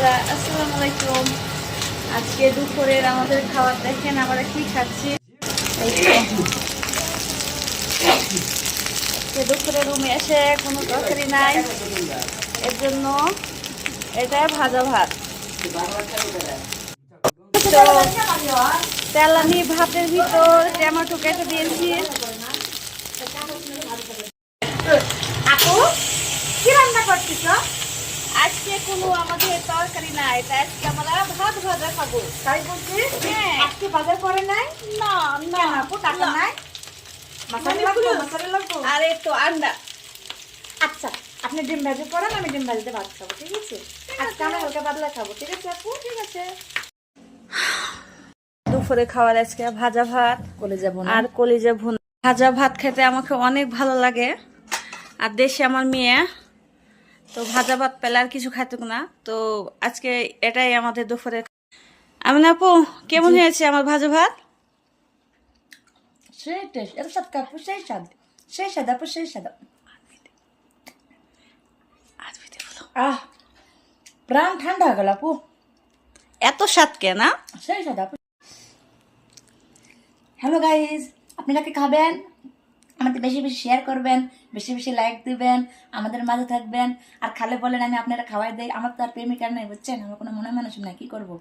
বন্ধুরা আসসালামু আলাইকুম। আজকে দুপুরের আমাদের খাবার দেখেন আমরা কি খাচ্ছি। দুপুরে রুমে এসে কোনো তরকারি নাই, এর জন্য এটা ভাজা ভাত। তো তেলানি ভাতের ভিতর টমেটো কেটে দিয়েছি। আপু কি রান্না করছিস? আজকে কোনো আমাদের তরকারি নাই, তাই আজকে আমরা ভাত ভাজা খাবো। তাই বলছিস? হ্যাঁ। আজকে বাজার করে নাই? না না কেন আপু টাকা নাই? মশলা লাগবো? আরে তো আন্ডা। আচ্ছা আপনি ডিম ভাজি করেন, আমি ডিম ভাজিতে ভাত খাবো, ঠিক আছে? আজকে আমরা হালকা পাতলা খাবো, ঠিক আছে আপু? ঠিক আছে। দুপুরে খাওয়ার আজকে ভাজা ভাত কলেজা বোনা আর কলিজা ভুনা। ভাজা ভাত খেতে আমাকে অনেক ভালো লাগে, আর দেশে আমার মেয়ে তো ভাজা ভাত পেলে আর কিছু খাইতো না। তো আজকে এটাই আমাদের দুপুরে। আমি আপু কেমন হয়েছে আমার ভাজা ভাত? সেই টেস্ট, এত স্বাদ কাপু, সেই স্বাদ, সেই স্বাদ আপু, সেই স্বাদ। আহ প্রাণ ঠান্ডা হয়ে গেল আপু, এত স্বাদ কে না? সেই স্বাদ আপু। হ্যালো গাইজ, আপনারা কি খাবেন? আমাদের বেশি বেশি শেয়ার করবেন, বেশি বেশি লাইক দিবেন, আমাদের মাঝে থাকবেন। আর খালে বলেন আমি আপনারা খাওয়াই দেই। আমার তো আর প্রেমিকার নাই, বুঝছেন? আমার কোনো মনে মানুষ নাই, কি করবো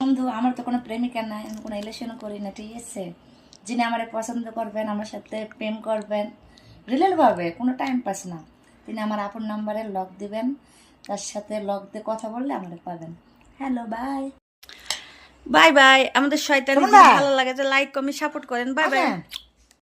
বন্ধু? আমার তো কোনো প্রেমিকার নাই, আমি কোনো রিলেশনও করি না, ঠিক আছে? যিনি আমার পছন্দ করবেন, আমার সাথে প্রেম করবেন রিলেট ভাবে, কোনো টাইম পাস না, তিনি আমার আপন নাম্বারে লক দিবেন, তার সাথে লক দিয়ে কথা বললে আমাদের পাবেন। Hello bye bye bye. আমাদের শয়তানি শোনো না। ভালো লাগে যে লাইক কমেন্ট সাপোর্ট করেন। Bye bye.